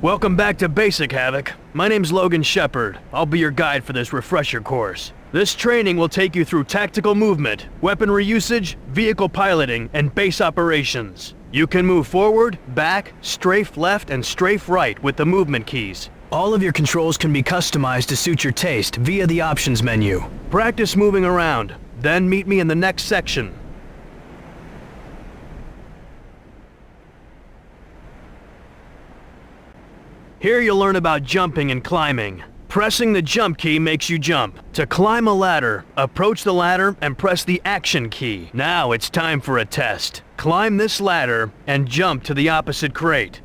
Welcome back to Basic Havoc. My name's Logan Shepard. I'll be your guide for this refresher course. This training will take you through tactical movement, weaponry usage, vehicle piloting, and base operations. You can move forward, back, strafe left, and strafe right with the movement keys. All of your controls can be customized to suit your taste via the options menu. Practice moving around, then meet me in the next section. Here you'll learn about jumping and climbing. Pressing the jump key makes you jump. To climb a ladder, approach the ladder and press the action key. Now it's time for a test. Climb this ladder and jump to the opposite crate.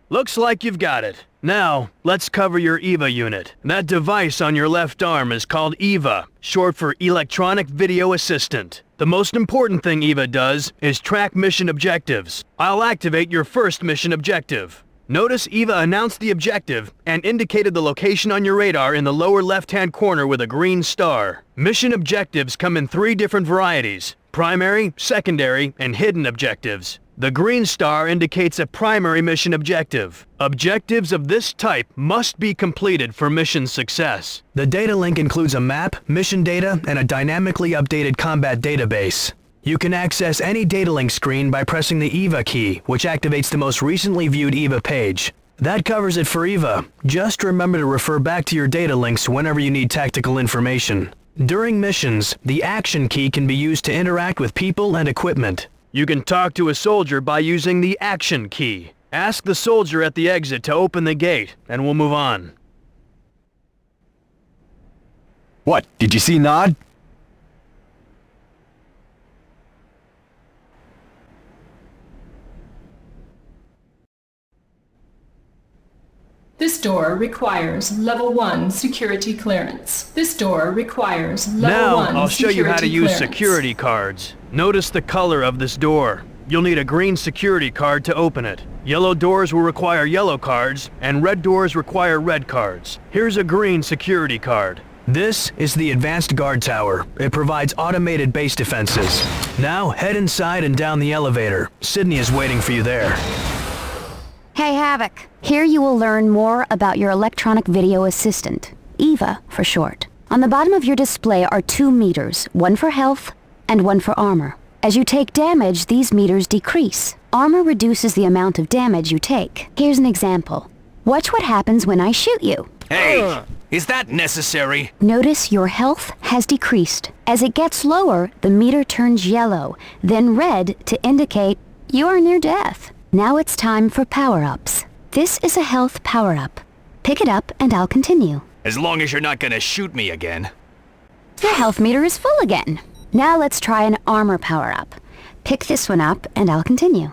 Looks like you've got it. Now, let's cover your EVA unit. That device on your left arm is called EVA, short for Electronic Video Assistant. The most important thing EVA does is track mission objectives. I'll activate your first mission objective. Notice EVA announced the objective and indicated the location on your radar in the lower left-hand corner with a green star. Mission objectives come in 3 different varieties: primary, secondary, and hidden objectives. The green star indicates a primary mission objective. Objectives of this type must be completed for mission success. The data link includes a map, mission data, and a dynamically updated combat database. You can access any data link screen by pressing the EVA key, which activates the most recently viewed EVA page. That covers it for EVA. Just remember to refer back to your data links whenever you need tactical information. During missions, the action key can be used to interact with people and equipment. You can talk to a soldier by using the action key. Ask the soldier at the exit to open the gate, and we'll move on. What, did you see Nod? This door requires level 1 security clearance. This door requires level 1 Now, security I'll show you how to use clearance. security cards. Notice the color of this door. You'll need a green security card to open it. Yellow doors will require yellow cards, and red doors require red cards. Here's a green security card. This is the Advanced Guard Tower. It provides automated base defenses. Now, head inside and down the elevator. Sydney is waiting for you there. Hey Havoc, here you will learn more about your electronic video assistant, EVA for short. On the bottom of your display are 2 meters, one for health and one for armor. As you take damage, these meters decrease. Armor reduces the amount of damage you take. Here's an example. Watch what happens when I shoot you. Hey, is that necessary? Notice your health has decreased. As it gets lower, the meter turns yellow, then red to indicate you are near death. Now it's time for power-ups. This is a health power-up. Pick it up and I'll continue. As long as you're not gonna shoot me again. Your health meter is full again. Now let's try an armor power-up. Pick this one up and I'll continue.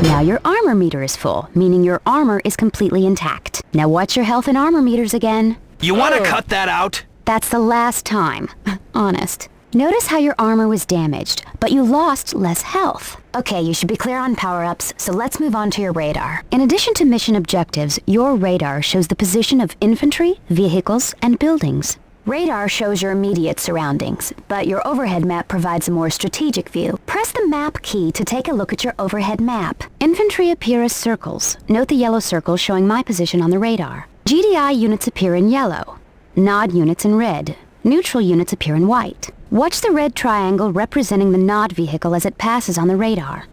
Now your armor meter is full, meaning your armor is completely intact. Now watch your health and armor meters again. You wanna cut that out? That's the last time. Honest. Notice how your armor was damaged, but you lost less health. Okay, you should be clear on power-ups, so let's move on to your radar. In addition to mission objectives, your radar shows the position of infantry, vehicles, and buildings. Radar shows your immediate surroundings, but your overhead map provides a more strategic view. Press the map key to take a look at your overhead map. Infantry appear as circles. Note the yellow circle showing my position on the radar. GDI units appear in yellow. Nod units in red. Neutral units appear in white. Watch the red triangle representing the Nod vehicle as it passes on the radar.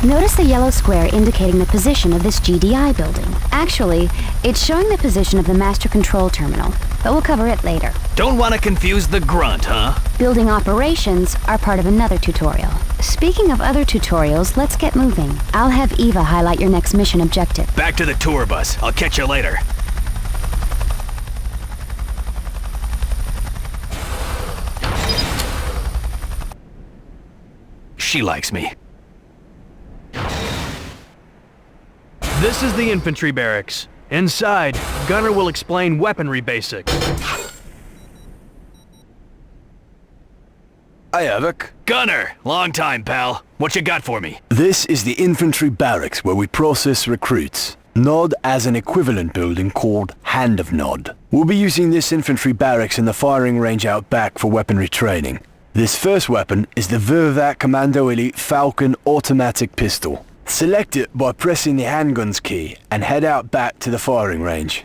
Notice the yellow square indicating the position of this GDI building. Actually, it's showing the position of the master control terminal, but we'll cover it later. Don't wanna confuse the grunt, huh? Building operations are part of another tutorial. Speaking of other tutorials, let's get moving. I'll have Eva highlight your next mission objective. Back to the tour bus. I'll catch you later. She likes me. This is the infantry barracks. Inside, Gunner will explain weaponry basics. Hi, Havoc. Gunner! Long time, pal. What you got for me? This is the infantry barracks where we process recruits. Nod has an equivalent building called Hand of Nod. We'll be using this infantry barracks in the firing range out back for weaponry training. This first weapon is the Vervac Commando Elite Falcon automatic pistol. Select it by pressing the handguns key and head out back to the firing range.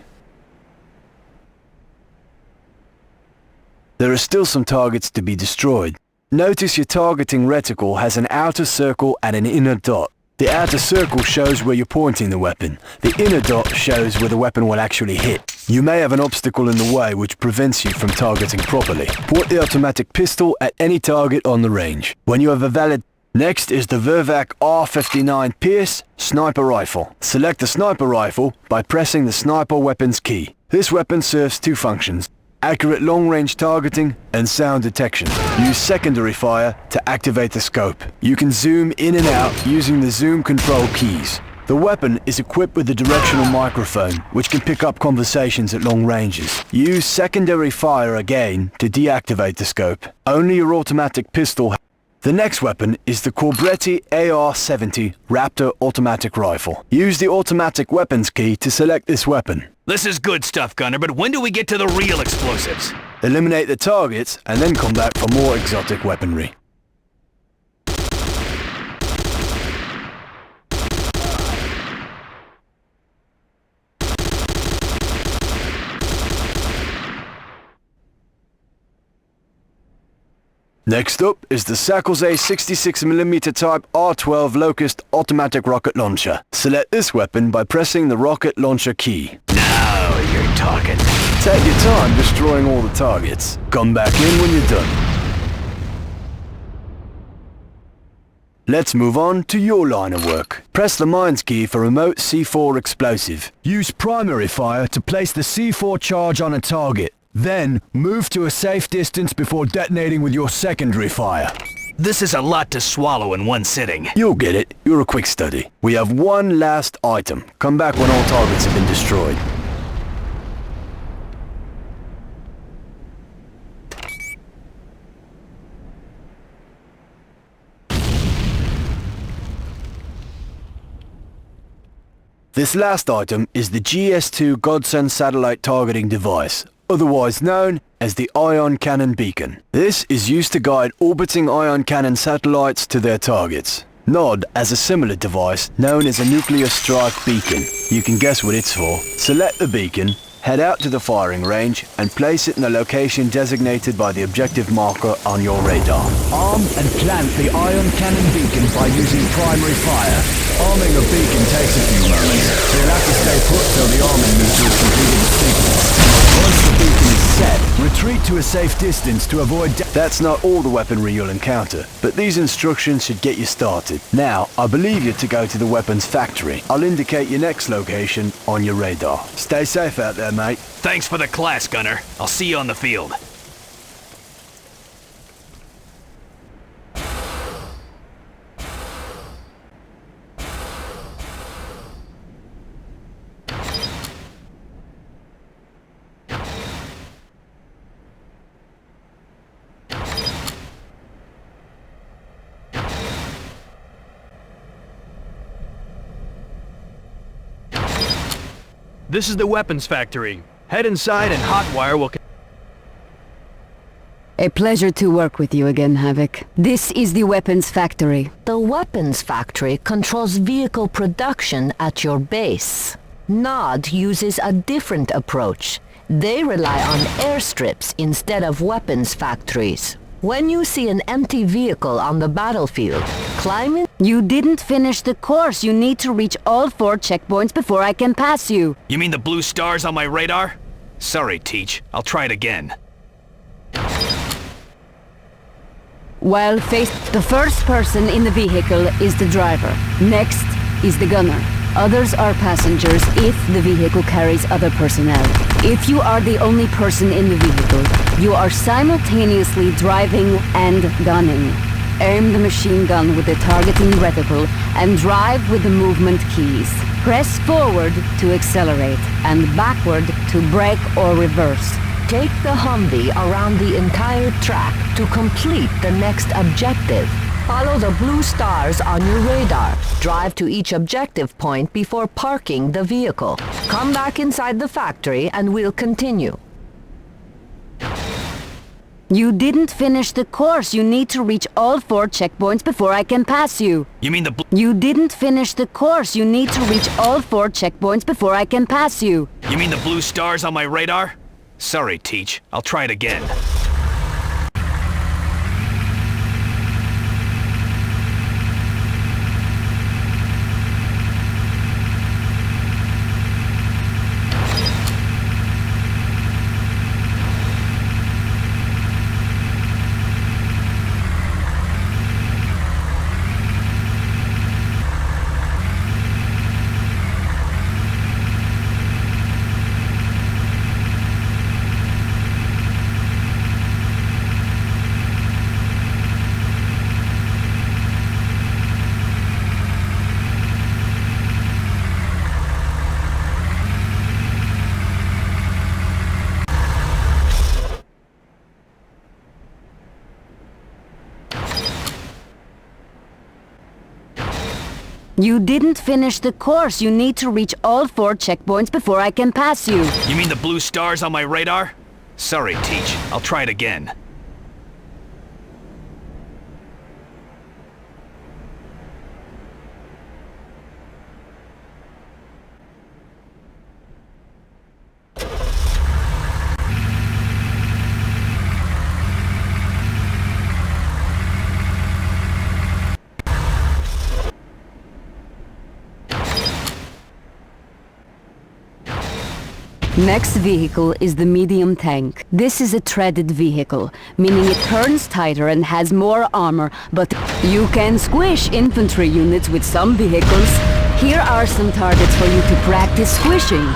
There are still some targets to be destroyed. Notice your targeting reticle has an outer circle and an inner dot. The outer circle shows where you're pointing the weapon. The inner dot shows where the weapon will actually hit. You may have an obstacle in the way which prevents you from targeting properly. Point the automatic pistol at any target on the range. When you have a valid... Next is the Vervac R59 Pierce sniper rifle. Select the sniper rifle by pressing the sniper weapons key. This weapon serves two functions: accurate long-range targeting and sound detection. Use secondary fire to activate the scope. You can zoom in and out using the zoom control keys. The weapon is equipped with a directional microphone, which can pick up conversations at long ranges. Use secondary fire again to deactivate the scope. Only your automatic pistol. The next weapon is the Corbretti AR-70 Raptor automatic rifle. Use the automatic weapons key to select this weapon. This is good stuff, Gunner, but when do we get to the real explosives? Eliminate the targets and then come back for more exotic weaponry. Next up is the Sakoze 66mm type R12 Locust automatic rocket launcher. Select this weapon by pressing the rocket launcher key. Now you're talking. Take your time destroying all the targets. Come back in when you're done. Let's move on to your line of work. Press the mines key for remote C4 explosive. Use primary fire to place the C4 charge on a target. Then, move to a safe distance before detonating with your secondary fire. This is a lot to swallow in one sitting. You'll get it. You're a quick study. We have one last item. Come back when all targets have been destroyed. This last item is the GS2 Godson satellite targeting device, otherwise known as the Ion Cannon Beacon. This is used to guide orbiting ion cannon satellites to their targets. Nod has a similar device known as a nuclear strike beacon. You can guess what it's for. Select the beacon, head out to the firing range, and place it in the location designated by the objective marker on your radar. Arm and plant the ion cannon beacon by using primary fire. Arming a beacon takes a few moments, so you'll have to stay put till the arming meter is completed the sequence. Once the beacon is set, retreat to a safe distance to avoid That's not all the weaponry you'll encounter, but these instructions should get you started. Now, I believe you to go to the weapons factory. I'll indicate your next location on your radar. Stay safe out there, mate. Thanks for the class, Gunner. I'll see you on the field. This is the weapons factory. Head inside and Hotwire will... A pleasure to work with you again, Havoc. This is the weapons factory. The weapons factory controls vehicle production at your base. Nod uses a different approach. They rely on airstrips instead of weapons factories. When you see an empty vehicle on the battlefield, climb in. You didn't finish the course. You need to reach all 4 checkpoints before I can pass you. You mean the blue stars on my radar? Sorry, Teach. I'll try it again. While faced, the first person in the vehicle is the driver. Next is the gunner. Others are passengers if the vehicle carries other personnel. If you are the only person in the vehicle, you are simultaneously driving and gunning. Aim the machine gun with the targeting reticle and drive with the movement keys. Press forward to accelerate and backward to brake or reverse. Take the Humvee around the entire track to complete the next objective. Follow the blue stars on your radar. Drive to each objective point before parking the vehicle. Come back inside the factory and we'll continue. You didn't finish the course. You need to reach all 4 checkpoints before I can pass you. You mean the You didn't finish the course. You need to reach all 4 checkpoints before I can pass you. You mean the blue stars on my radar? Sorry, Teach. I'll try it again. You didn't finish the course. You need to reach all 4 checkpoints before I can pass you. You mean the blue stars on my radar? Sorry, Teach. I'll try it again. Next vehicle is the medium tank. This is a treaded vehicle, meaning it turns tighter and has more armor, but you can squish infantry units with some vehicles. Here are some targets for you to practice squishing.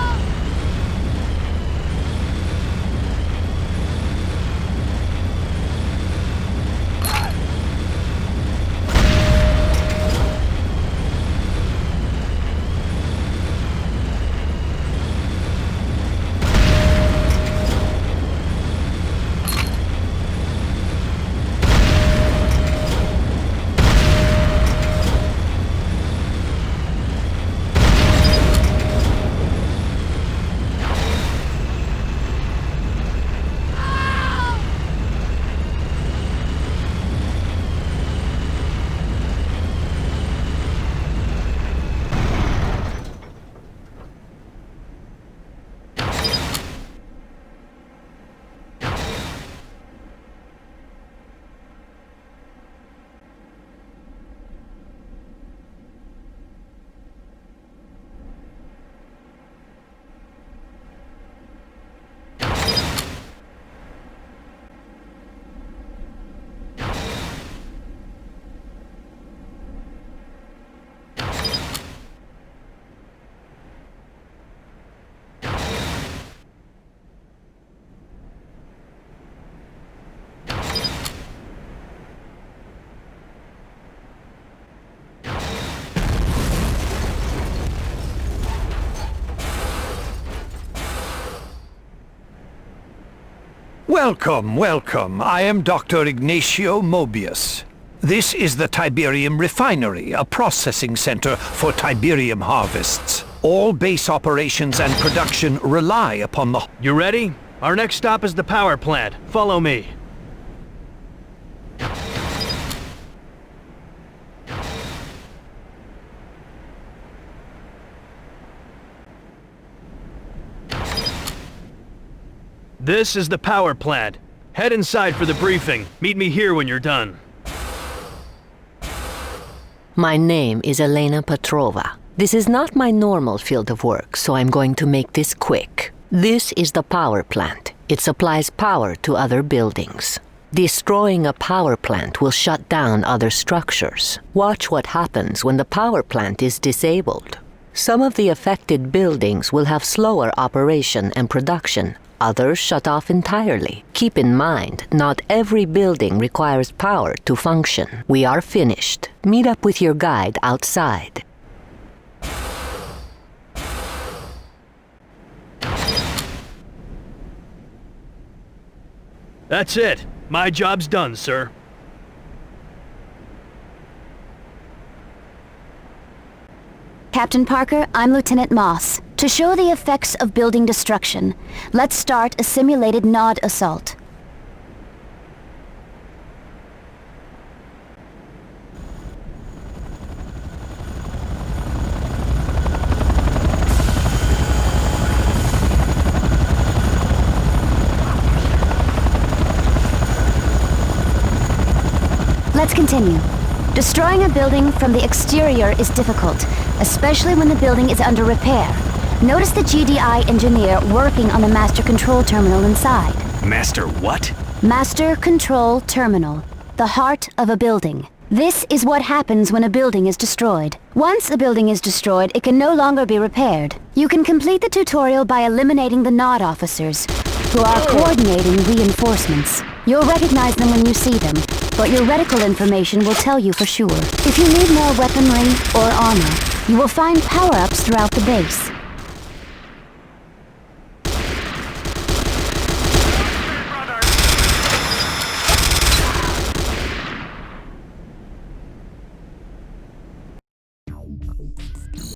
Welcome, welcome. I am Dr. Ignacio Mobius. This is the Tiberium Refinery, a processing center for Tiberium harvests. All base operations and production rely upon the... You ready? Our next stop is the power plant. Follow me. This is the power plant. Head inside for the briefing. Meet me here when you're done. My name is Elena Petrova. This is not my normal field of work, so I'm going to make this quick. This is the power plant. It supplies power to other buildings. Destroying a power plant will shut down other structures. Watch what happens when the power plant is disabled. Some of the affected buildings will have slower operation and production. Others shut off entirely. Keep in mind, not every building requires power to function. We are finished. Meet up with your guide outside. That's it. My job's done, sir. Captain Parker, I'm Lieutenant Moss. To show the effects of building destruction, let's start a simulated Nod assault. Let's continue. Destroying a building from the exterior is difficult, especially when the building is under repair. Notice the GDI engineer working on the master control terminal inside. Master what? Master control terminal, the heart of a building. This is what happens when a building is destroyed. Once a building is destroyed, it can no longer be repaired. You can complete the tutorial by eliminating the Nod officers, who are coordinating reinforcements. You'll recognize them when you see them, but your reticle information will tell you for sure. If you need more weaponry or armor, you will find power-ups throughout the base.